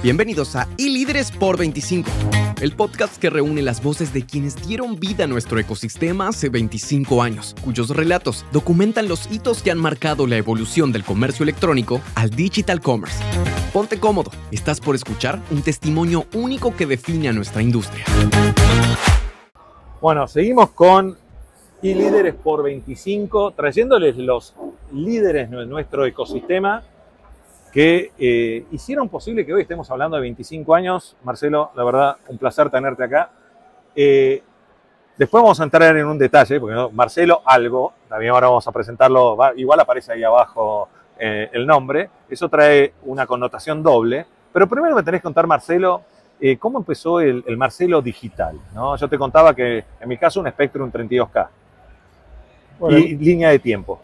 Bienvenidos a iLíderes por 25, el podcast que reúne las voces de quienes dieron vida a nuestro ecosistema hace 25 años, cuyos relatos documentan los hitos que han marcado la evolución del comercio electrónico al digital commerce. Ponte cómodo, estás por escuchar un testimonio único que define a nuestra industria. Bueno, seguimos con iLíderes por 25, trayéndoles los líderes de nuestro ecosistema que hicieron posible que hoy estemos hablando de 25 años. Marcelo, la verdad, un placer tenerte acá. Después vamos a entrar en un detalle, porque ¿no? Marcelo Algo, también ahora vamos a presentarlo, igual aparece ahí abajo el nombre, eso trae una connotación doble, pero primero me tenés que contar, Marcelo, cómo empezó el Marcelo digital, ¿no? Yo te contaba que en mi caso un Spectrum 32K, bueno, y línea de tiempo.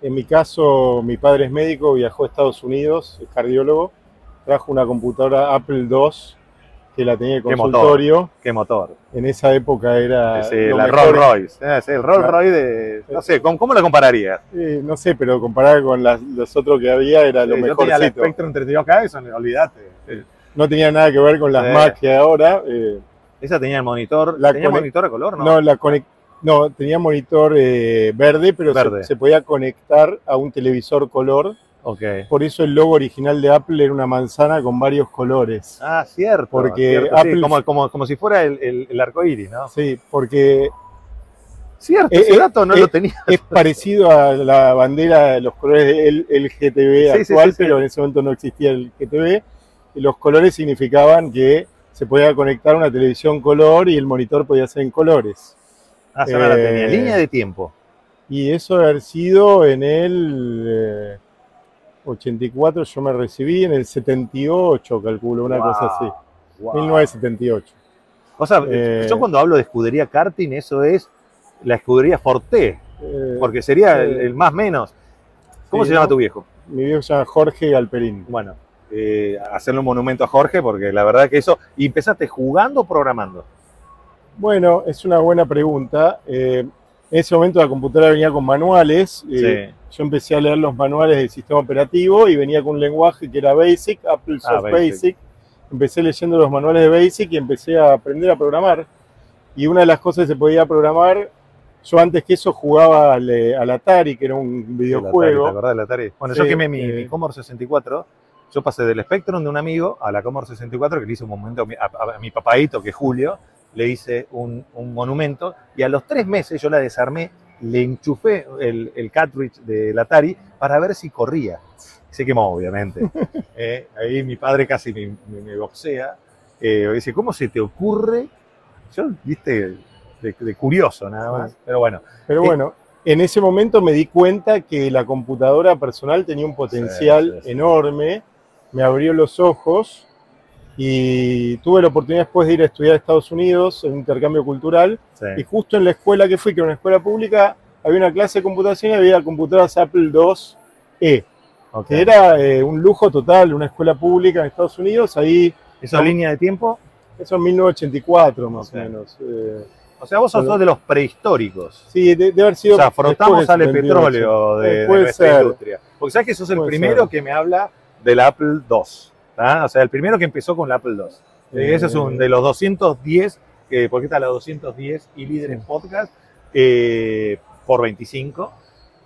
En mi caso, mi padre es médico, viajó a Estados Unidos, es cardiólogo, trajo una computadora Apple II que la tenía de consultorio. ¿Qué motor? En esa época era... la Rolls Royce. El Rolls Royce de... No sé, ¿cómo la compararías? No sé, pero comparado con los otros que había era lo mejorcito. Yo tenía el Spectrum 32K, eso olvídate. No tenía nada que ver con las Mac que ahora. Esa tenía el monitor. ¿Tenía monitor a color? No, tenía monitor verde, pero se podía conectar a un televisor color. Okay. Por eso el logo original de Apple era una manzana con varios colores. Ah, cierto. Porque cierto, Apple... sí, como si fuera el arco iris, ¿no? Sí, porque... Cierto, ese dato no lo tenía. Es parecido a la bandera de los colores del GTV actual, pero en ese momento no existía el GTV. Y los colores significaban que se podía conectar a una televisión color y el monitor podía ser en colores. Ah, se la tenía. Línea de tiempo. Y eso debe haber sido en el 84, yo me recibí, en el 78, calculo, una cosa así. 1978. O sea, yo cuando hablo de escudería karting, eso es la escudería Forte, porque sería el más menos. ¿Cómo se llama tu viejo? Mi viejo se llama Jorge Galperín. Bueno, hacerle un monumento a Jorge, porque la verdad que eso... ¿Y empezaste jugando o programando? Bueno, es una buena pregunta. En ese momento la computadora venía con manuales. Yo empecé a leer los manuales del sistema operativo y venía con un lenguaje que era BASIC, Apple Soft Basic. Empecé leyendo los manuales de BASIC y empecé a aprender a programar. Y una de las cosas que se podía programar, yo antes que eso jugaba al Atari, que era un videojuego. ¿Te acordás del Atari? Bueno, yo quemé mi Commodore 64. Yo pasé del Spectrum de un amigo a la Commodore 64, que le hice un momento a mi papaíto, que es Julio. Le hice un monumento y a los 3 meses yo la desarmé, le enchufé el cartridge del Atari para ver si corría. Se quemó, obviamente. Ahí mi padre casi me boxea. Dice, ¿cómo se te ocurre? Yo, viste, de curioso nada más. Pero bueno, en ese momento me di cuenta que la computadora personal tenía un potencial enorme. Me abrió los ojos. Y tuve la oportunidad después de ir a estudiar a Estados Unidos en un intercambio cultural. Y justo en la escuela que fui, que era una escuela pública, había una clase de computación y había computadoras Apple IIe. Que era un lujo total, una escuela pública en Estados Unidos. Ahí, ¿esa línea de tiempo? Eso en 1984 más o menos. O sea, vos sos de los prehistóricos. Sí, debe haber sido... O sea, frotamos sale petróleo de nuestra industria. Porque sabes que sos el primero que me habla del Apple II. O sea, el primero que empezó con la Apple II. Ese es un de los 210, porque está la 210 iLíderes Podcast, por 25.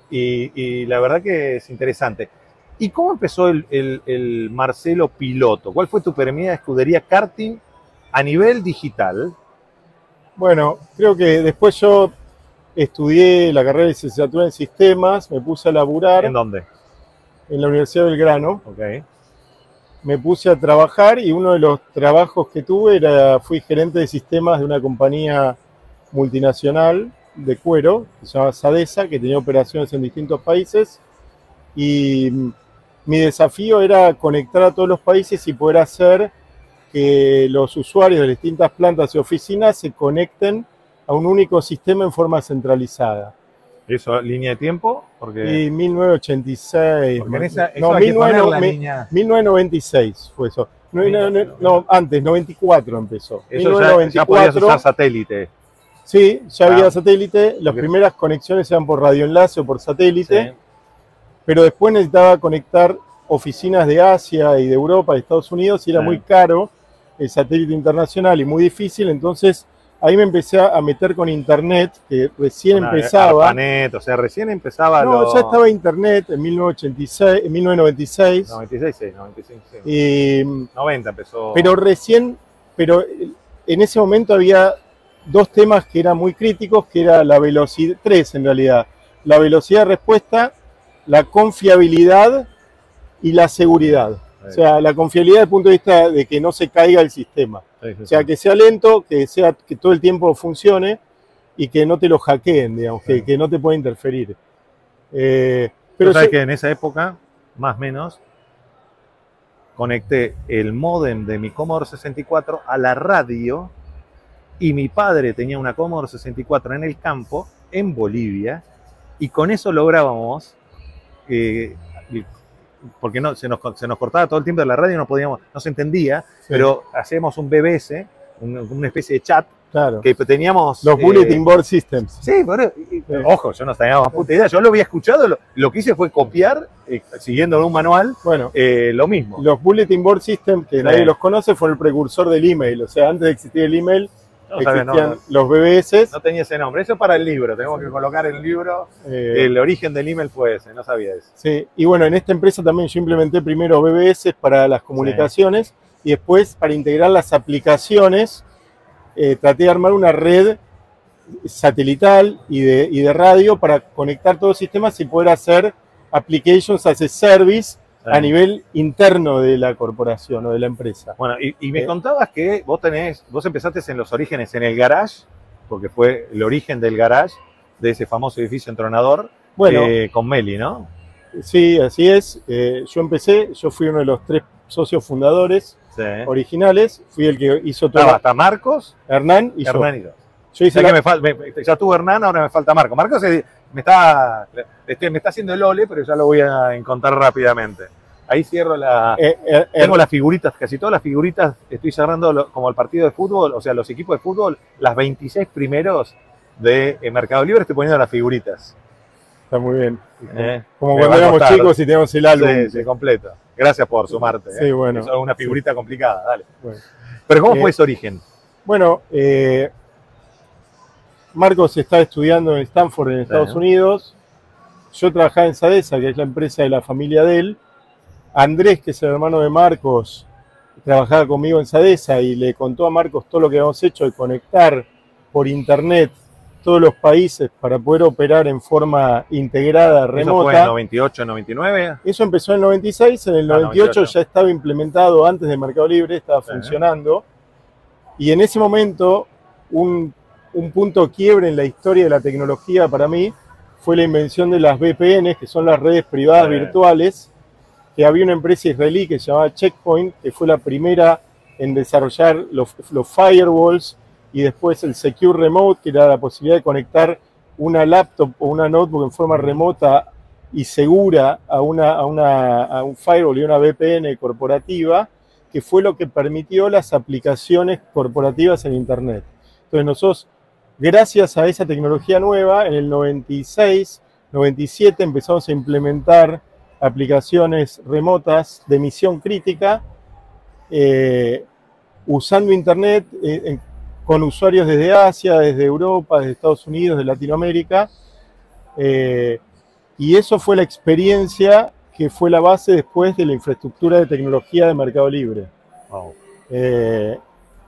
Y la verdad que es interesante. ¿Y cómo empezó el Marcelo piloto? ¿Cuál fue tu primera escudería karting a nivel digital? Bueno, creo que después yo estudié la carrera de licenciatura en sistemas, me puse a laburar. ¿En dónde? En la Universidad de Belgrano. Okay. Me puse a trabajar y uno de los trabajos que tuve fui gerente de sistemas de una compañía multinacional de cuero, que se llama Sadesa, que tenía operaciones en distintos países. Y mi desafío era conectar a todos los países y poder hacer que los usuarios de distintas plantas y oficinas se conecten a un único sistema en forma centralizada. ¿Eso, línea de tiempo? Y 1986. Porque en esa, no, 1996 fue eso. No, antes, 94 empezó. Eso ya podías usar satélite. Sí, ya había satélite. Las primeras conexiones eran por radioenlace o por satélite. Sí. Pero después necesitaba conectar oficinas de Asia y de Europa, de Estados Unidos, y era muy caro el satélite internacional y muy difícil. Entonces ahí me empecé a meter con internet, que recién empezaba. ARPANET, o sea, recién empezaba. No, ya estaba internet en 1986, en 1996. 96, sí, 95, sí. Y 90 empezó. Pero en ese momento había dos temas que eran muy críticos, que era la velocidad, tres en realidad, la velocidad de respuesta, la confiabilidad y la seguridad. O sea, la confiabilidad desde el punto de vista de que no se caiga el sistema. O sea, que sea lento, que todo el tiempo funcione y que no te lo hackeen, digamos, que no te pueda interferir. Pero sabes que en esa época, más o menos, conecté el módem de mi Commodore 64 a la radio y mi padre tenía una Commodore 64 en el campo, en Bolivia, y con eso lográbamos, porque no, se nos cortaba todo el tiempo de la radio y no se entendía, pero hacíamos un BBS, una especie de chat, que teníamos... Los Bulletin Board Systems. Sí, pero, ojo, yo no tenía más puta idea, yo lo había escuchado, lo que hice fue copiar, siguiendo un manual, lo mismo. Los Bulletin Board Systems, que nadie los conoce, fue el precursor del email, o sea, antes de existir el email, existían los BBS. No tenía ese nombre, eso es para el libro, tenemos que colocar el libro, el origen del email fue ese, no sabía eso. Sí, y bueno, en esta empresa también yo implementé primero BBS para las comunicaciones y después para integrar las aplicaciones, traté de armar una red satelital y de radio para conectar todos los sistemas y poder hacer applications as a service a nivel interno de la corporación o de la empresa. Bueno, y me contabas que vos empezaste en los orígenes en el garage, porque fue el origen del garage, de ese famoso edificio entronador, con Meli, ¿no? Sí, así es. Yo fui uno de los 3 socios fundadores originales, fui el que hizo todo. Hasta Marcos, Hernán y yo. Yo hice ya tuvo Hernán, ahora me falta Marcos. Marcos me está haciendo el ole, pero ya lo voy a encontrar rápidamente. Ahí cierro tengo las figuritas, casi todas las figuritas, estoy cerrando como el partido de fútbol, o sea, los equipos de fútbol, las 26 primeros de Mercado Libre, estoy poniendo las figuritas. Está muy bien. Como cuando éramos chicos y teníamos el álbum. Sí, completo. Gracias por sumarte. Sí, bueno. Es una figurita complicada, dale. Bueno. Pero ¿cómo fue ese origen? Bueno, Marcos está estudiando en Stanford, en Estados Unidos. Yo trabajaba en Sadesa, que es la empresa de la familia de él. Andrés, que es el hermano de Marcos, trabajaba conmigo en Sadesa y le contó a Marcos todo lo que habíamos hecho de conectar por internet todos los países para poder operar en forma integrada, remota. ¿Eso fue en 98, 99? Eso empezó en el 96, en el 98 ya estaba implementado antes de Mercado Libre, estaba funcionando. Y en ese momento, un punto quiebre en la historia de la tecnología para mí fue la invención de las VPN, que son las redes privadas virtuales, que había una empresa israelí que se llamaba Checkpoint, que fue la primera en desarrollar los firewalls y después el Secure Remote, que era la posibilidad de conectar una laptop o una notebook en forma remota y segura a un firewall y una VPN corporativa, que fue lo que permitió las aplicaciones corporativas en Internet. Entonces nosotros, gracias a esa tecnología nueva, en el 96, 97 empezamos a implementar aplicaciones remotas de misión crítica, usando Internet con usuarios desde Asia, desde Europa, desde Estados Unidos, de Latinoamérica. Y eso fue la experiencia que fue la base después de la infraestructura de tecnología de Mercado Libre. Wow.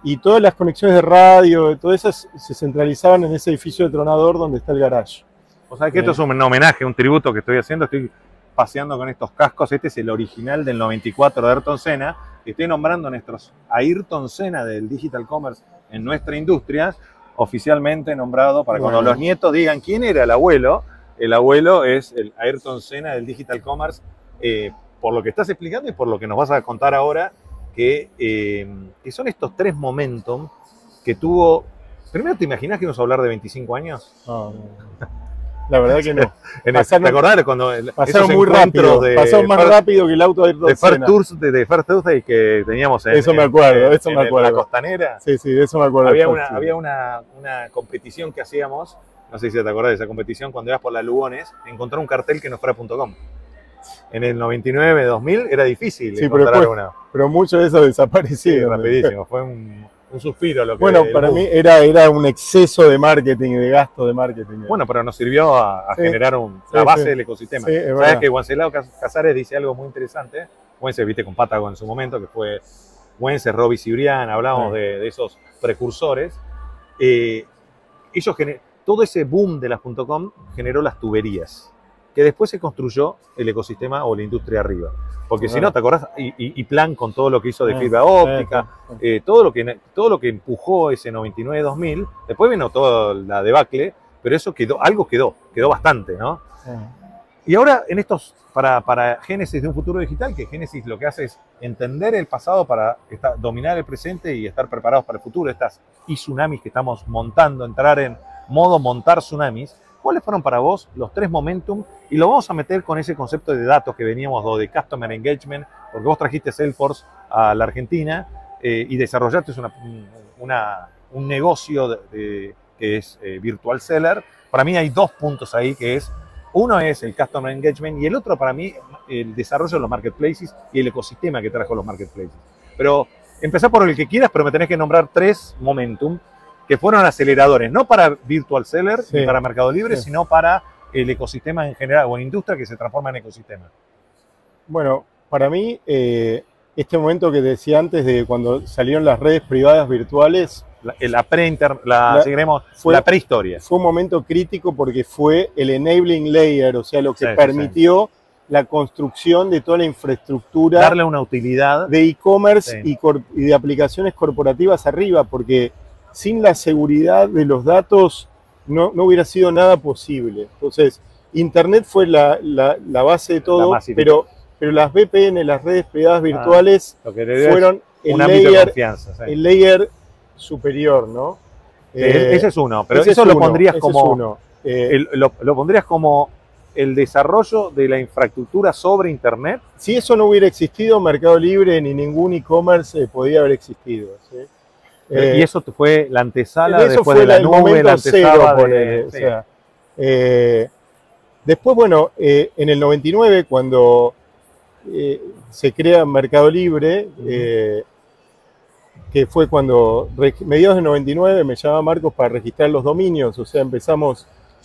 Y todas las conexiones de radio, todas esas se centralizaban en ese edificio de tronador donde está el garage. O sea que esto es un homenaje, un tributo que estoy haciendo. Estoy paseando con estos cascos. Este es el original del 94 de Ayrton Senna. Estoy nombrando nuestros Ayrton Senna del Digital Commerce en nuestra industria, oficialmente nombrado para cuando los nietos digan quién era el abuelo. El abuelo es el Ayrton Senna del Digital Commerce, por lo que estás explicando y por lo que nos vas a contar ahora, que son estos 3 momentos que tuvo. Primero, ¿te imaginas que íbamos a hablar de 25 años? No. La verdad que no. ¿Te acordás cuando pasaron muy rápido? Pasaron más rápido que el auto de Ayrton Senna. De First Tuesday que teníamos en la Costanera. Sí, de eso me acuerdo. Había una competición que hacíamos, no sé si te acordás de esa competición, cuando ibas por la Lugones, encontrar un cartel que no fuera .com. en el 99, 2000 era difícil Sí, encontrar una. pero mucho de eso desapareció. Sí, rapidísimo, fue un suspiro lo que... Bueno, para mí era un exceso de marketing, de gasto de marketing. Bueno, pero nos sirvió a generar la base del ecosistema. Sí, Sabes que Wenceslao Casares dice algo muy interesante. Wences, viste, con Pátago en su momento, que fue Wences, Robbie Cibrián, hablábamos de esos precursores. Todo ese boom de las .com generó las tuberías, que después se construyó el ecosistema o la industria arriba. Porque si no, ¿te acordás? Y Plan con todo lo que hizo de fibra óptica, todo lo que empujó ese 99-2000, después vino toda la debacle, pero eso algo quedó bastante, ¿no? Y ahora en estos, para Génesis de un futuro digital, que Génesis lo que hace es entender el pasado para dominar el presente y estar preparados para el futuro, estas tsunamis que estamos montando, entrar en modo montar tsunamis. ¿Cuáles fueron para vos los 3 momentum? Y lo vamos a meter con ese concepto de datos que veníamos de Customer Engagement, porque vos trajiste Salesforce a la Argentina y desarrollaste un negocio que es Virtual Seller. Para mí hay 2 puntos ahí, que es, uno es el Customer Engagement y el otro para mí el desarrollo de los marketplaces y el ecosistema que trajo los marketplaces. Pero empezá por el que quieras, pero me tenés que nombrar 3 momentum que fueron aceleradores, no para Virtual Seller ni para Mercado Libre, sino para el ecosistema en general, o en industria que se transforma en ecosistema. Bueno, para mí, este momento que te decía antes de cuando salieron las redes privadas virtuales, la prehistoria. Fue un momento crítico porque fue el enabling layer, o sea, lo que permitió la construcción de toda la infraestructura. Darle una utilidad. De e-commerce y de aplicaciones corporativas arriba, porque sin la seguridad de los datos no hubiera sido nada posible. Entonces, Internet fue la base de todo, pero las VPN, las redes privadas virtuales, fueron el layer superior, ¿no? Ese es uno, pero eso lo pondrías como lo pondrías como el desarrollo de la infraestructura sobre Internet. Si eso no hubiera existido, Mercado Libre ni ningún e-commerce podía haber existido, ¿sí? Y eso fue la antesala después de la nube, la antesala después, bueno, en el 99, cuando se crea Mercado Libre, que fue cuando, mediados de 99, me llamaba Marcos para registrar los dominios, o sea,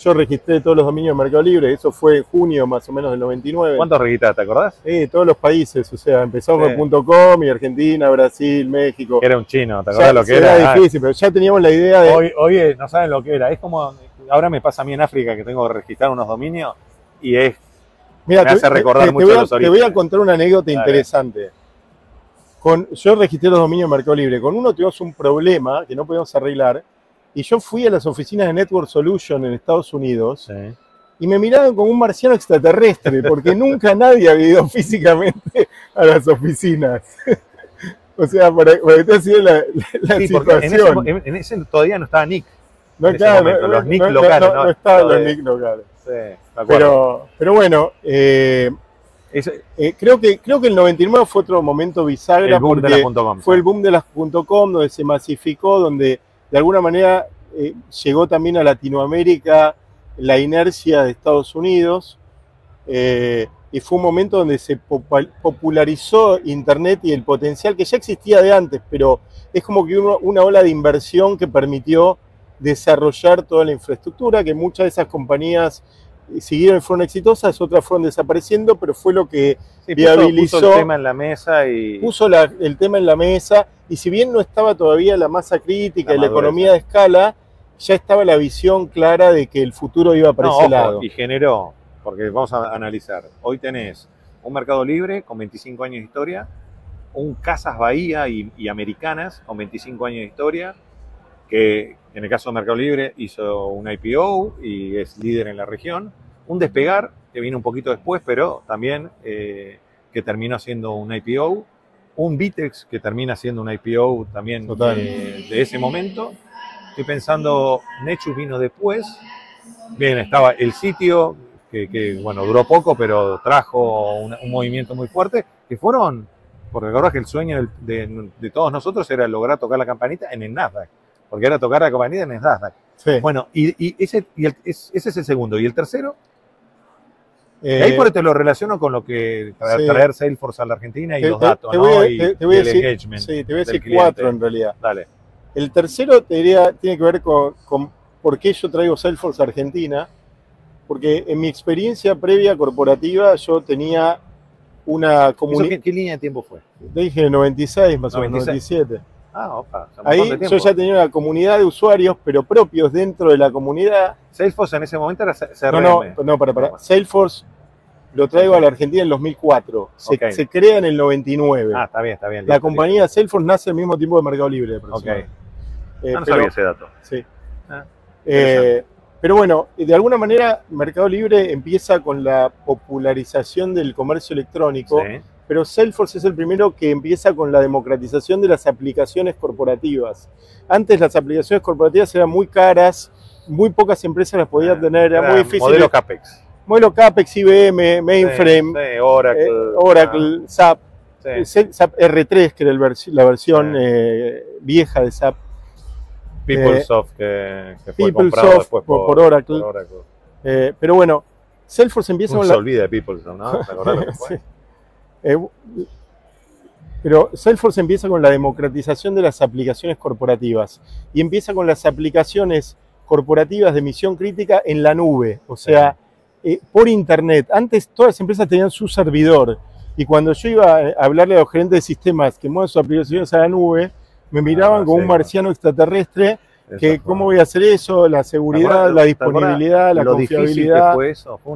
yo registré todos los dominios de Mercado Libre, eso fue en junio más o menos del 99. ¿Cuántos registraste, te acordás? Todos los países, o sea, empezamos con .com y Argentina, Brasil, México. Era un chino, ¿te acordás lo que era? Era difícil, pero ya teníamos la idea de... Hoy no saben lo que era, es como, ahora me pasa a mí en África que tengo que registrar unos dominios y me hace recordar mucho los orígenes. Te voy a contar una anécdota interesante. Yo registré los dominios de Mercado Libre, con uno tuvimos un problema que no podíamos arreglar, y yo fui a las oficinas de Network Solution en Estados Unidos y me miraban como un marciano extraterrestre, porque nunca nadie había ido físicamente a las oficinas. O sea, para que te sido la situación. En ese todavía no estaba Nick. No, claro, los Nick locales. No estaban los Nick locales. Sí, pero bueno, creo que el 99 fue otro momento bisagra, porque fue el boom de las .com, donde se masificó, donde de alguna manera llegó también a Latinoamérica la inercia de Estados Unidos, y fue un momento donde se popularizó Internet y el potencial que ya existía de antes, pero es como que una ola de inversión que permitió desarrollar toda la infraestructura, que muchas de esas compañías siguieron y fueron exitosas, otras fueron desapareciendo, pero fue lo que viabilizó. Puso el tema en la mesa puso el tema en la mesa, y si bien no estaba todavía la masa crítica y la economía de escala, ya estaba la visión clara de que el futuro iba para ese lado. Y generó, porque vamos a analizar, hoy tenés un Mercado Libre con 25 años de historia, un Casas Bahía y Americanas con 25 años de historia, que en el caso de Mercado Libre hizo un IPO y es líder en la región, un Despegar que vino un poquito después, pero también que terminó siendo un IPO, un Vitex que termina siendo un IPO también de ese momento. Estoy pensando, Nexus vino después, bien, estaba el sitio que bueno, duró poco, pero trajo un movimiento muy fuerte, que fueron, porque recordás que el sueño de todos nosotros era lograr tocar la campanita en el Nasdaq, porque era tocar la campanita en el Nasdaq. Sí. Bueno, ese es el segundo. ¿Y el tercero? Ahí por eso te lo relaciono con lo que traer Salesforce a la Argentina y los datos, te ¿no? voy a y decir, el engagement. Sí, te voy a decir cliente. 4 en realidad. Dale. El tercero te diría, tiene que ver con por qué yo traigo Salesforce a Argentina. Porque en mi experiencia previa corporativa yo tenía una comunidad. ¿Qué línea de tiempo fue? Te dije 96, más o menos, 97. Ah, opa. Ahí yo ya tenía una comunidad de usuarios, pero propios dentro de la comunidad. Salesforce en ese momento era CRM. No, para. Salesforce lo traigo a la Argentina en 2004. Se crea en el 99. Ah, está bien. La compañía Salesforce nace al mismo tiempo de Mercado Libre. No sabía ese dato. Sí. Pero bueno, de alguna manera Mercado Libre empieza con la popularización del comercio electrónico, pero Salesforce es el primero que empieza con la democratización de las aplicaciones corporativas. Antes las aplicaciones corporativas eran muy caras, muy pocas empresas las podían tener, era muy difícil. Modelo CAPEX. Modelo CAPEX, IBM, Mainframe, Oracle, SAP, SAP R3, que era la versión vieja de SAP. PeopleSoft, que fue comprado después por Oracle. Pero bueno, Salesforce empieza con se olvida de PeopleSoft, ¿no? ¿Te acordás lo que fue? Pero Salesforce empieza con la democratización de las aplicaciones corporativas y empieza con las aplicaciones corporativas de misión crítica en la nube, o sea, por internet. Antes todas las empresas tenían su servidor y cuando yo iba a hablarle a los gerentes de sistemas que mueven sus aplicaciones a la nube, me miraban como un marciano extraterrestre, que cómo voy a hacer eso, la seguridad, la disponibilidad, la confiabilidad. Fue eso, fue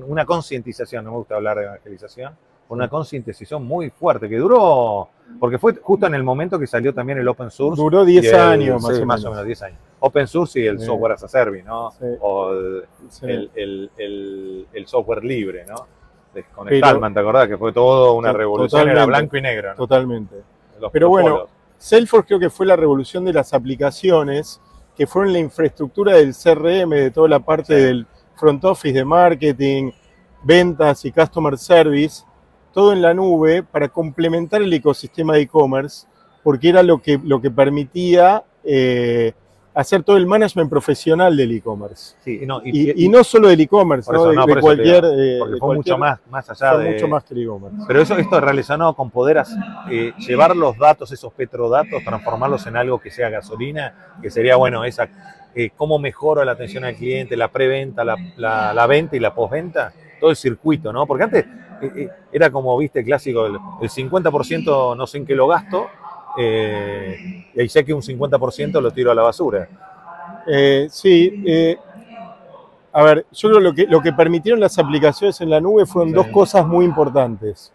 una concientización, no me gusta hablar de evangelización, fue una concientización muy fuerte que duró, porque fue justo en el momento que salió también el open source. Duró 10 años más o menos 10 años. Open source y el software as a service, ¿no? O el software libre, ¿no? Con Stallman, ¿te acordás? Que fue todo una revolución, era blanco y negro, ¿no? Totalmente. Pero bueno, Salesforce creo que fue la revolución de las aplicaciones, que fueron la infraestructura del CRM, de toda la parte del front office, de marketing, ventas y customer service, todo en la nube para complementar el ecosistema de e-commerce, porque era lo que permitía hacer todo el management profesional del e-commerce. Sí, y no solo del e-commerce, ¿no? de cualquier... porque fue mucho más allá de... mucho más que el e-commerce. Pero esto relacionado con poder llevar los datos, esos petrodatos, transformarlos en algo que sea gasolina, que sería, bueno, cómo mejoro la atención al cliente, la preventa, la venta y la postventa, todo el circuito, ¿no? Porque antes era como, viste, clásico, el 50% no sé en qué lo gasto, y ahí sé que un 50% lo tiro a la basura. A ver, yo creo que lo que permitieron las aplicaciones en la nube fueron dos cosas muy importantes.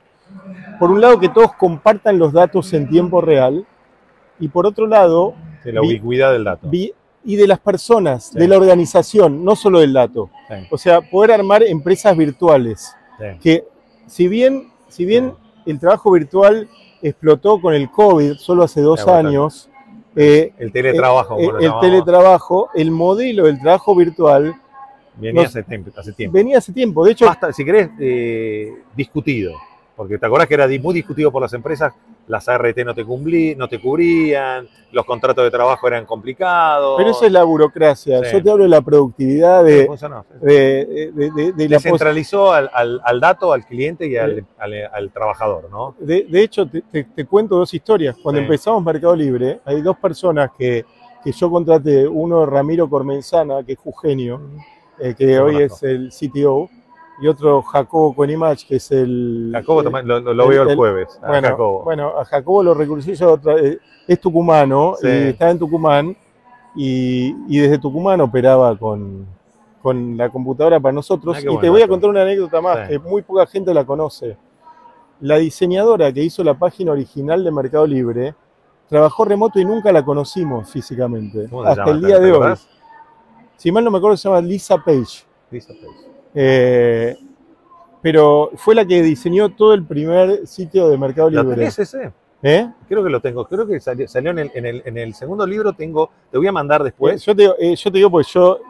Por un lado, que todos compartan los datos en tiempo real, y por otro lado... De la ubicuidad del dato. Y de las personas, de la organización, no solo del dato. O sea, poder armar empresas virtuales. Que si bien el trabajo virtual explotó con el COVID solo hace 2 años, el teletrabajo, el modelo del trabajo virtual venía hace tiempo. Venía hace tiempo, de hecho... Basta, si querés, discutido. Porque te acordás que era muy discutido por las empresas, las ART no te cubrían, los contratos de trabajo eran complicados. Pero eso es la burocracia. Yo te hablo de la productividad descentralizó al dato, al cliente y al trabajador, ¿no? De hecho, te cuento 2 historias. Cuando empezamos Mercado Libre, hay 2 personas que yo contraté. Uno, Ramiro Cormenzana, que es jujeño, que hoy es el CTO. Y otro, Jacobo Conimach, que es el... Jacobo lo veo el jueves. Bueno, a Jacobo lo recurrí yo, es tucumano, y estaba en Tucumán, y desde Tucumán operaba con la computadora para nosotros. Y te voy a contar una anécdota más, que muy poca gente la conoce. La diseñadora que hizo la página original de Mercado Libre trabajó remoto y nunca la conocimos físicamente, hasta el día de hoy. Si mal no me acuerdo, se llama Lisa Page. Pero fue la que diseñó todo el primer sitio de Mercado Libre. ¿Lo tenés ese? Creo que lo tengo. Creo que salió en el segundo libro. Te voy a mandar después. Yo te digo, porque yo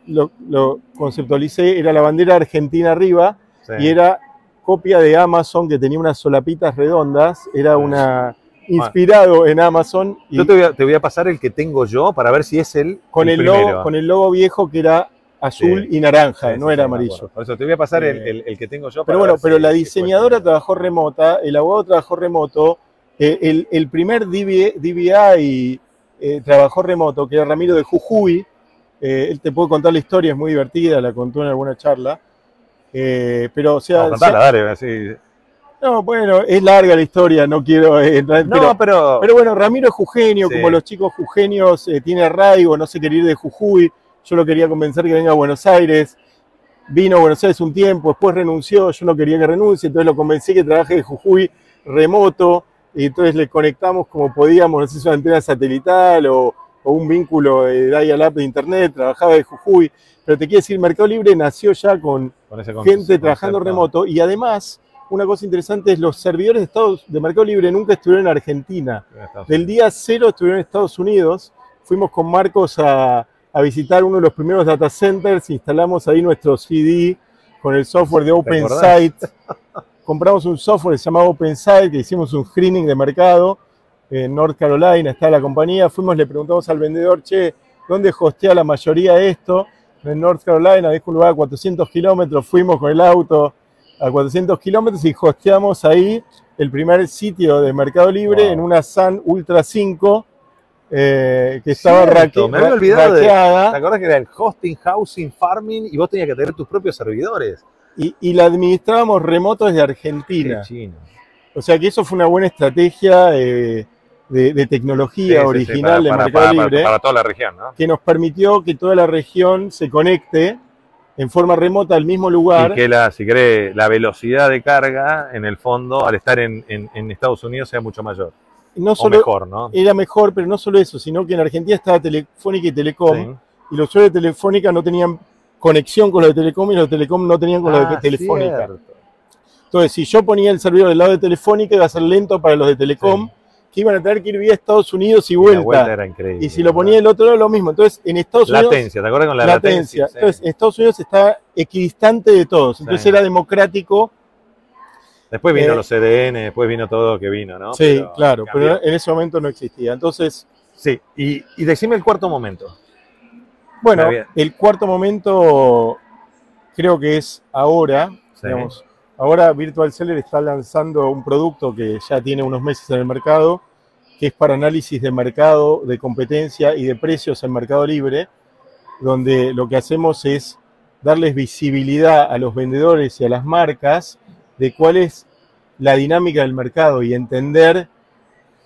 lo conceptualicé. Era la bandera argentina arriba y era copia de Amazon, que tenía unas solapitas redondas. Era inspirado en Amazon. Yo te voy a pasar el que tengo yo para ver si es el primero. Con el logo viejo, que era azul Sí. y naranja, Sí, no sí, era sí, me amarillo. acuerdo. Por eso te voy a pasar el que tengo yo. Pero para bueno, ver pero si- la si diseñadora cuesta. trabajó remota, el abogado trabajó remoto, el primer DBI trabajó remoto, que era Ramiro de Jujuy. Él te puede contar la historia, es muy divertida, la contó en alguna charla. Pero, o sea, No, contala, dale. Así. no, bueno, es larga la historia, no quiero entrar, No, pero bueno, Ramiro es jujeño, Sí. como los chicos jujeños, tiene arraigo, no se quería ir de Jujuy, yo lo quería convencer que venga a Buenos Aires, vino a Buenos Aires un tiempo, después renunció, yo no quería que renuncie, entonces lo convencí que trabaje de Jujuy remoto, y entonces le conectamos como podíamos, no sé si una antena satelital o un vínculo de dial-up de internet, trabajaba de Jujuy, pero te quiero decir, Mercado Libre nació ya con ese gente trabajando remoto, y además, una cosa interesante es los servidores de Mercado Libre nunca estuvieron en Argentina. Del día cero estuvieron en Estados Unidos. Fuimos con Marcos a visitar uno de los primeros data centers, instalamos ahí nuestro CD con el software de OpenSite. Compramos un software que se llamaba OpenSite, que hicimos un screening de mercado. En North Carolina está la compañía. Fuimos, le preguntamos al vendedor, che, ¿dónde hostea la mayoría de esto? En North Carolina, dijo un lugar a 400 kilómetros. Fuimos con el auto a 400 kilómetros y hosteamos ahí el primer sitio de Mercado Libre en una Sun Ultra 5 que estaba me había olvidado raqueada. ¿Te acuerdas que era el hosting, housing, farming y vos tenías que tener tus propios servidores? Y la administrábamos remoto desde Argentina. Qué chino. O sea que eso fue una buena estrategia de tecnología original de Mercado Libre. Para toda la región, ¿no? Que nos permitió que toda la región se conecte en forma remota al mismo lugar. Y que si querés, la velocidad de carga, en el fondo, al estar en Estados Unidos, sea mucho mayor. No o solo mejor, ¿no? Era mejor, pero no solo eso, sino que en Argentina estaba Telefónica y Telecom, Sí. y los usuarios de Telefónica no tenían conexión con los de Telecom y los de Telecom no tenían con los de Telefónica. Cierto. Entonces, si yo ponía el servidor del lado de Telefónica, iba a ser lento para los de Telecom, que iban a tener que ir vía Estados Unidos y vuelta. La vuelta era increíble. Y si lo ponía del otro lado, lo mismo. Entonces, en Estados Unidos... Latencia, ¿te acuerdas con la latencia? Sí. Entonces, en Estados Unidos está equidistante de todos. Entonces, era democrático. Después vino los CDN, después vino todo lo que vino, ¿no? Sí, pero claro, cambió. pero en ese momento no existía. Entonces... Sí, y decime el cuarto momento. Bueno, el cuarto momento creo que es ahora. Sí. Digamos, ahora Virtual Seller está lanzando un producto que ya tiene unos meses en el mercado, que es para análisis de mercado, de competencia y de precios en Mercado Libre, donde lo que hacemos es darles visibilidad a los vendedores y a las marcas de cuál es la dinámica del mercado y entender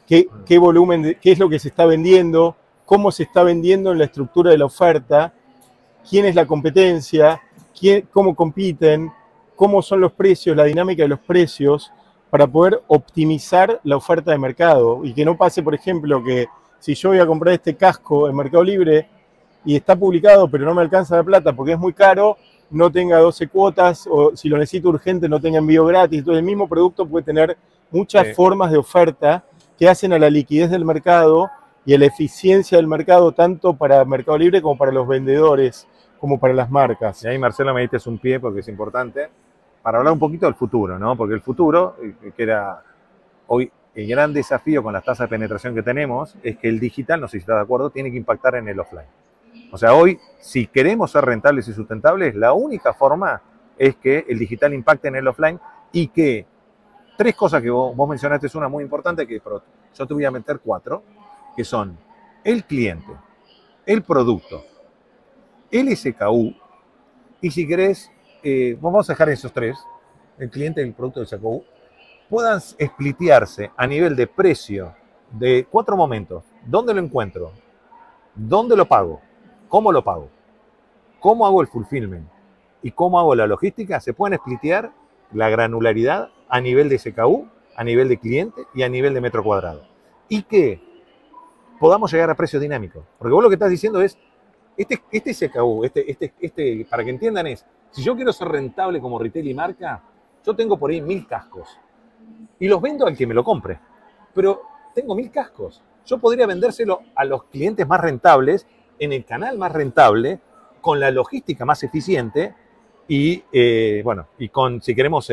qué volumen, qué es lo que se está vendiendo, cómo se está vendiendo en la estructura de la oferta, quién es la competencia, cómo compiten, cómo son los precios, la dinámica de los precios, para poder optimizar la oferta de mercado y que no pase, por ejemplo, que si yo voy a comprar este casco en Mercado Libre y está publicado pero no me alcanza la plata porque es muy caro, no tenga 12 cuotas o si lo necesito urgente no tenga envío gratis. Entonces el mismo producto puede tener muchas formas de oferta que hacen a la liquidez del mercado y a la eficiencia del mercado tanto para Mercado Libre como para los vendedores, como para las marcas. Y ahí, Marcelo, me diste un pie porque es importante para hablar un poquito del futuro, ¿no? Porque el futuro, que era hoy el gran desafío con las tasas de penetración que tenemos, es que el digital, no sé si está de acuerdo, tiene que impactar en el offline. O sea, hoy, si queremos ser rentables y sustentables, la única forma es que el digital impacte en el offline y que tres cosas que vos mencionaste, es una muy importante, que yo te voy a meter 4, que son el cliente, el producto, el SKU, y si querés, vamos a dejar esos 3, el cliente, el producto, el SKU, puedan splitearse a nivel de precio de 4 momentos. ¿Dónde lo encuentro? ¿Dónde lo pago? ¿Cómo lo pago? ¿Cómo hago el fulfillment? ¿Y cómo hago la logística? Se pueden splitear la granularidad a nivel de SKU, a nivel de cliente y a nivel de metro cuadrado. Y que podamos llegar a precios dinámicos. Porque vos lo que estás diciendo es, este SKU, para que entiendan es, si yo quiero ser rentable como retail y marca, yo tengo por ahí 1000 cascos. Y los vendo al que me lo compre. Pero tengo 1000 cascos. Yo podría vendérselo a los clientes más rentables, en el canal más rentable, con la logística más eficiente y, bueno, y con, si queremos,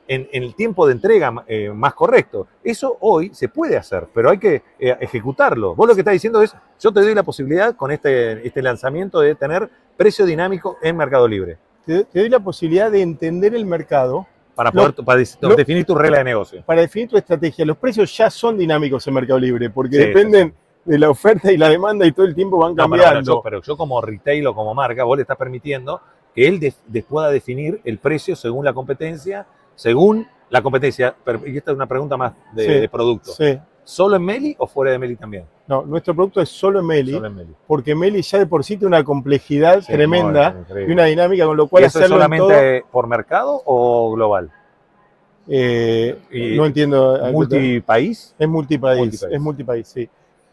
en el tiempo de entrega más correcto. Eso hoy se puede hacer, pero hay que ejecutarlo. Vos lo que estás diciendo es, yo te doy la posibilidad con este lanzamiento de tener precio dinámico en Mercado Libre. Te doy la posibilidad de entender el mercado. Para definir tu regla de negocio. Para definir tu estrategia. Los precios ya son dinámicos en Mercado Libre, porque Sí, dependen de la oferta y la demanda y todo el tiempo van cambiando. Pero yo como retail o como marca, vos le estás permitiendo que él pueda definir el precio según la competencia, y esta es una pregunta más de producto. Sí. ¿Solo en Meli o fuera de Meli también? No, nuestro producto es solo en Meli, Solo en Meli. porque Meli ya de por sí tiene una complejidad tremenda y una dinámica, con lo cual ¿Y eso es hacerlo solamente por mercado o global? No entiendo. ¿Multipaís? Es multipaís, sí.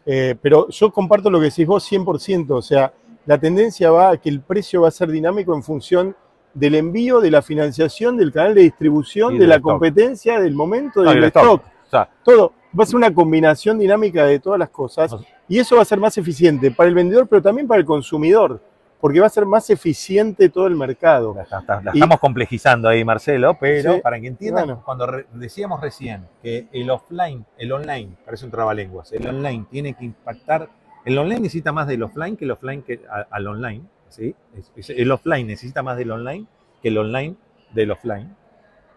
Pero yo comparto lo que decís vos 100%, o sea, la tendencia va a que el precio va a ser dinámico en función del envío, de la financiación, del canal de distribución, de la competencia, del momento, del stock. O sea, todo. Va a ser una combinación dinámica de todas las cosas y eso va a ser más eficiente para el vendedor, pero también para el consumidor, porque va a ser más eficiente todo el mercado. La estamos complejizando ahí, Marcelo, pero Sí, para que entiendan, bueno. cuando decíamos recién que el online, parece un trabalenguas, el online tiene que impactar, el online necesita más del offline que el offline al online, ¿sí? El offline necesita más del online que el online del offline.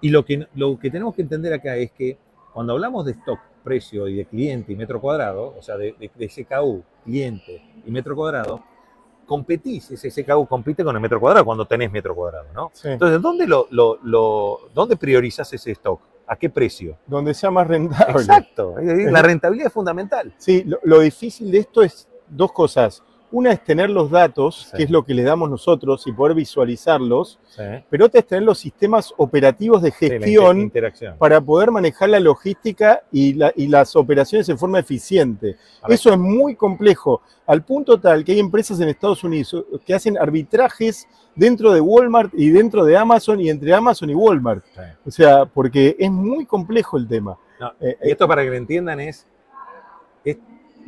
Y lo que tenemos que entender acá es que cuando hablamos de stock, precio y de cliente y metro cuadrado, o sea, de SKU, cliente y metro cuadrado, competís, ese SKU compite con el metro cuadrado cuando tenés metro cuadrado, ¿no? Sí. Entonces, ¿dónde priorizas ese stock? ¿A qué precio? Donde sea más rentable. Exacto, la rentabilidad es fundamental. Sí, lo difícil de esto es dos cosas. Una es tener los datos, Sí. que es lo que le damos nosotros, y poder visualizarlos, Sí. pero otra es tener los sistemas operativos de Sí, la gestión interacción. para poder manejar la logística y las operaciones en forma eficiente. A ver. Eso es muy complejo, al punto tal que hay empresas en Estados Unidos que hacen arbitrajes dentro de Walmart y dentro de Amazon y entre Amazon y Walmart. Sí. O sea, porque es muy complejo el tema. No, y esto para que lo entiendan es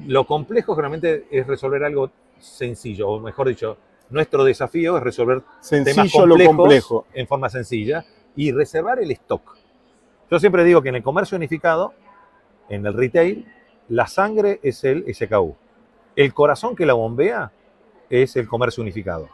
lo complejo generalmente es resolver algo sencillo, o mejor dicho, nuestro desafío es resolver temas Sencillo lo complejos complejo. en forma sencilla y reservar el stock. Yo siempre digo que en el comercio unificado, en el retail, la sangre es el SKU. El corazón que la bombea es el comercio unificado.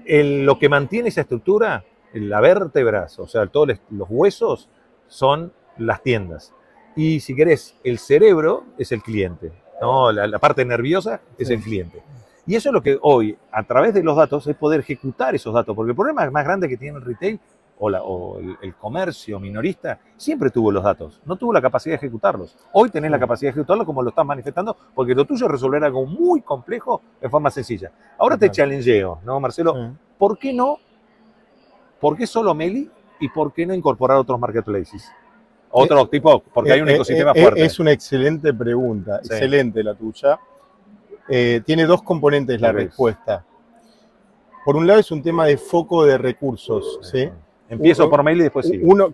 Lo que mantiene esa estructura, la vértebra, o sea, todos los huesos, son las tiendas. Y si querés, el cerebro es el cliente, ¿no? La parte nerviosa es el cliente. Y eso es lo que hoy, a través de los datos, es poder ejecutar esos datos. Porque el problema más grande que tiene el retail o el comercio minorista siempre tuvo los datos, no tuvo la capacidad de ejecutarlos. Hoy tenés la capacidad de ejecutarlos como lo estás manifestando, porque lo tuyo es resolver algo muy complejo de forma sencilla. Ahora te challengeo, ¿no, Marcelo? Sí. ¿Por qué no? ¿Por qué solo Meli? ¿Y por qué no incorporar otros marketplaces? Otro tipo, porque hay un ecosistema fuerte. Es una excelente pregunta, Sí. excelente la tuya. Tiene dos componentes la respuesta. Por un lado es un tema de foco de recursos, ¿sí? Empiezo por Meli y después sigo. Uno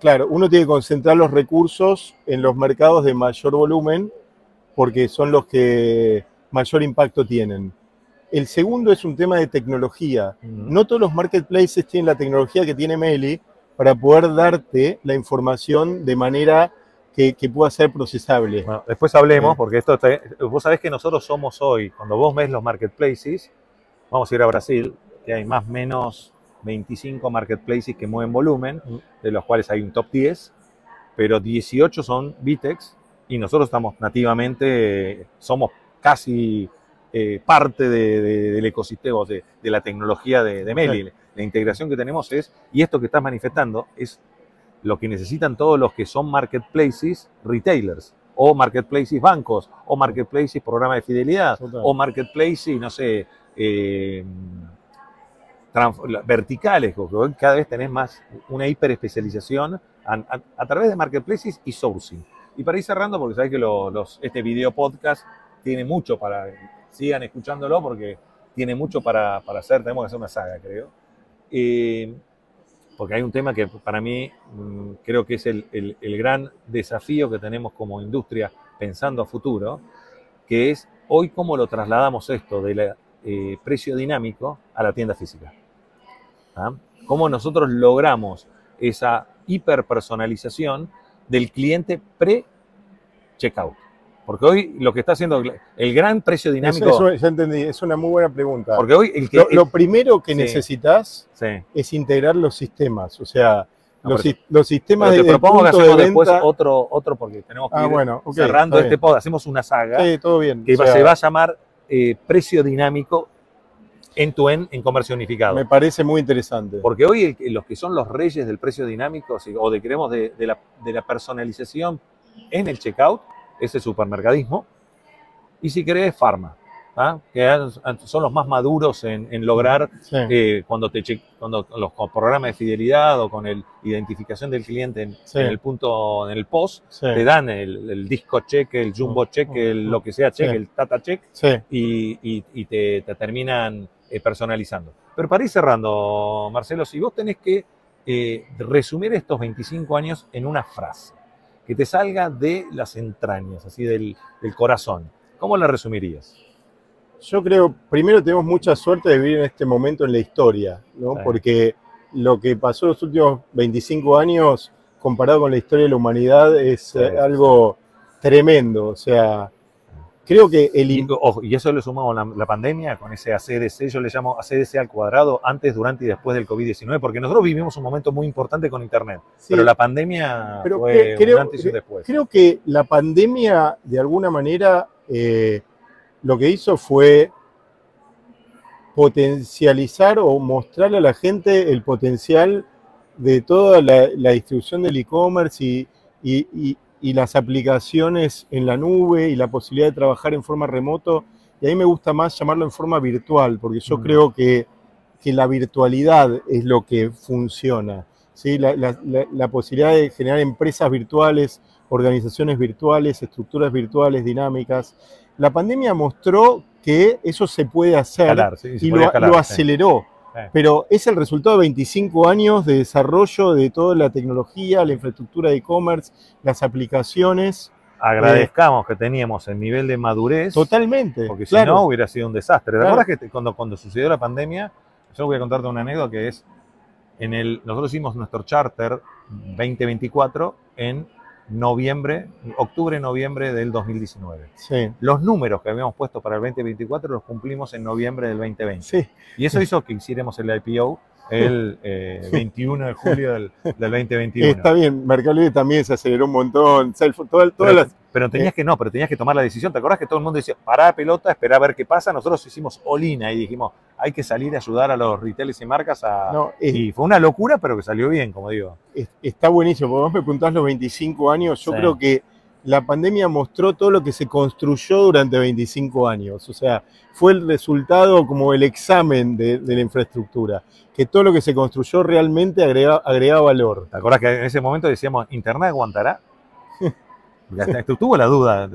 tiene que concentrar los recursos en los mercados de mayor volumen porque son los que mayor impacto tienen. El segundo es un tema de tecnología. No todos los marketplaces tienen la tecnología que tiene Meli para poder darte la información de manera que pueda ser procesable. Bueno, después hablemos, porque vos sabés que nosotros somos hoy, cuando vos ves los marketplaces, vamos a ir a Brasil, que hay más o menos 25 marketplaces que mueven volumen, de los cuales hay un top 10, pero 18 son VTEX y nosotros estamos nativamente, somos casi parte del ecosistema, de la tecnología de Meli. La integración que tenemos y esto que estás manifestando es lo que necesitan todos los que son marketplaces retailers, o marketplaces bancos, o marketplaces programa de fidelidad, o marketplaces, no sé, verticales, porque cada vez tenés más una hiperespecialización a través de marketplaces y sourcing. Y para ir cerrando, porque sabés que este video podcast tiene mucho para... Sigan escuchándolo porque tiene mucho para hacer, tenemos que hacer una saga, creo. Porque hay un tema que para mí creo que es el gran desafío que tenemos como industria pensando a futuro, que es hoy cómo lo trasladamos esto del precio dinámico a la tienda física. ¿Ah? Cómo nosotros logramos esa hiperpersonalización del cliente pre-checkout. Porque hoy lo que está haciendo el gran precio dinámico... Ya entendí, es una muy buena pregunta. Porque hoy lo primero que sí, necesitas sí, es integrar los sistemas. O sea, no, los sistemas te de propongo que punto hacemos de después venta... otro porque tenemos que ir okay, cerrando este pod. Hacemos una saga sí, todo bien. que se va a llamar precio dinámico end-to-end en comercio unificado. Me parece muy interesante. Porque hoy los que son los reyes del precio dinámico o de la personalización en el checkout es el supermercadismo. Y si querés, Pharma, ¿ah? Que son los más maduros en lograr, sí, cuando los programas de fidelidad o con la identificación del cliente en el punto, en el post, sí, te dan el disco check, el jumbo check, lo que sea check, sí, el tata check, sí, y te terminan personalizando. Pero para ir cerrando, Marcelo, si vos tenés que resumir estos 25 años en una frase, que te salga de las entrañas, así del corazón, ¿cómo la resumirías? Yo creo, primero tenemos mucha suerte de vivir en este momento en la historia, ¿no? Sí. Porque lo que pasó los últimos 25 años, comparado con la historia de la humanidad, es sí, algo tremendo. O sea, creo que y eso le sumamos la pandemia, con ese ACDC, yo le llamo ACDC al cuadrado, antes, durante y después del COVID-19, porque nosotros vivimos un momento muy importante con Internet, sí, pero la pandemia fue un antes y un después. Creo que la pandemia, de alguna manera, lo que hizo fue potencializar o mostrarle a la gente el potencial de toda la distribución del e-commerce y las aplicaciones en la nube y la posibilidad de trabajar en forma remoto. Y a mí me gusta más llamarlo en forma virtual, porque yo creo que la virtualidad es lo que funciona, ¿sí? La posibilidad de generar empresas virtuales, organizaciones virtuales, estructuras virtuales, dinámicas. La pandemia mostró que eso se puede hacer y lo aceleró. Sí. Pero es el resultado de 25 años de desarrollo de toda la tecnología, la infraestructura de e-commerce, las aplicaciones. Agradezcamos que teníamos el nivel de madurez. Totalmente. Porque si no hubiera sido un desastre. ¿Te acuerdas que cuando sucedió la pandemia, yo voy a contarte una anécdota que es, nosotros hicimos nuestro charter 2024 en octubre-noviembre del 2019. Sí. Los números que habíamos puesto para el 2024 los cumplimos en noviembre del 2020. Sí. Y eso hizo que hiciéramos el IPO el 21 de julio del 2021. Está bien, Mercado Libre también se aceleró un montón. Pero tenías que tomar la decisión. ¿Te acordás que todo el mundo decía, pará pelota, esperá a ver qué pasa? Nosotros hicimos all-in y dijimos, hay que salir a ayudar a los retailers y marcas y fue una locura, pero que salió bien, como digo. Está buenísimo, porque vos me preguntás los 25 años, yo creo que la pandemia mostró todo lo que se construyó durante 25 años. O sea, fue el resultado como el examen de la infraestructura. Que todo lo que se construyó realmente agrega valor. ¿Te acordás que en ese momento decíamos, ¿Internet aguantará? Tuvo la duda,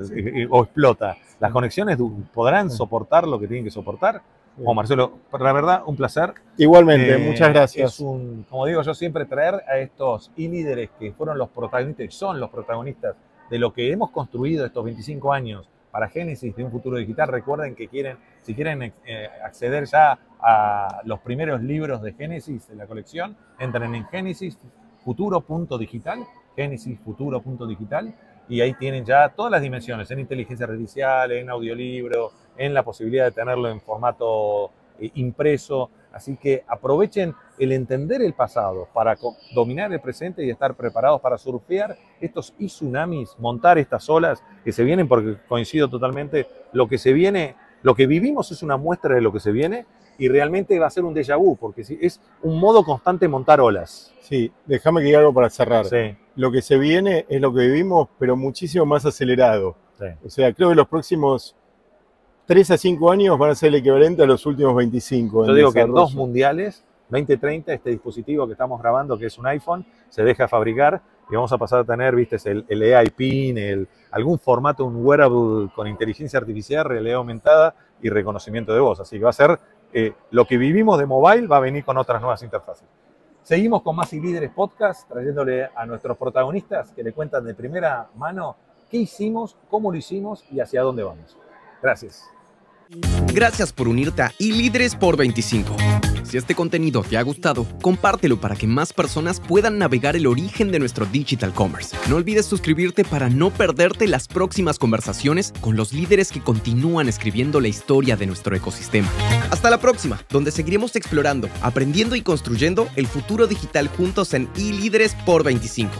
o explota. ¿Las conexiones podrán soportar lo que tienen que soportar? Bueno, Marcelo, la verdad, un placer. Igualmente, muchas gracias. Como digo yo siempre, traer a estos líderes que fueron los protagonistas y son los protagonistas de lo que hemos construido estos 25 años para Génesis de un futuro digital. Recuerden que si quieren acceder ya a los primeros libros de Génesis de la colección, entren en genesisfuturo.digital, genesisfuturo.digital, y ahí tienen ya todas las dimensiones, en inteligencia artificial, en audiolibro, en la posibilidad de tenerlo en formato impreso. Así que aprovechen el entender el pasado para dominar el presente y estar preparados para surfear estos tsunamis, montar estas olas que se vienen, porque coincido totalmente, lo que se viene, lo que vivimos es una muestra de lo que se viene y realmente va a ser un déjà vu, porque es un modo constante de montar olas. Sí, déjame que diga algo para cerrar. Sí. Lo que se viene es lo que vivimos, pero muchísimo más acelerado. Sí. O sea, creo que los próximos 3 a 5 años van a ser el equivalente a los últimos 25. Yo digo que en 2 mundiales, 2030, este dispositivo que estamos grabando, que es un iPhone, se deja fabricar y vamos a pasar a tener, viste, el AI PIN, algún formato, un wearable con inteligencia artificial, realidad aumentada y reconocimiento de voz. Así que va a ser lo que vivimos de mobile, va a venir con otras nuevas interfaces. Seguimos con Más y Líderes Podcast, trayéndole a nuestros protagonistas que le cuentan de primera mano qué hicimos, cómo lo hicimos y hacia dónde vamos. Gracias. Gracias por unirte a iLíderes por 25. Si este contenido te ha gustado, compártelo para que más personas puedan navegar el origen de nuestro digital commerce. No olvides suscribirte para no perderte las próximas conversaciones con los líderes que continúan escribiendo la historia de nuestro ecosistema. Hasta la próxima, donde seguiremos explorando, aprendiendo y construyendo el futuro digital juntos en eLíderes por 25.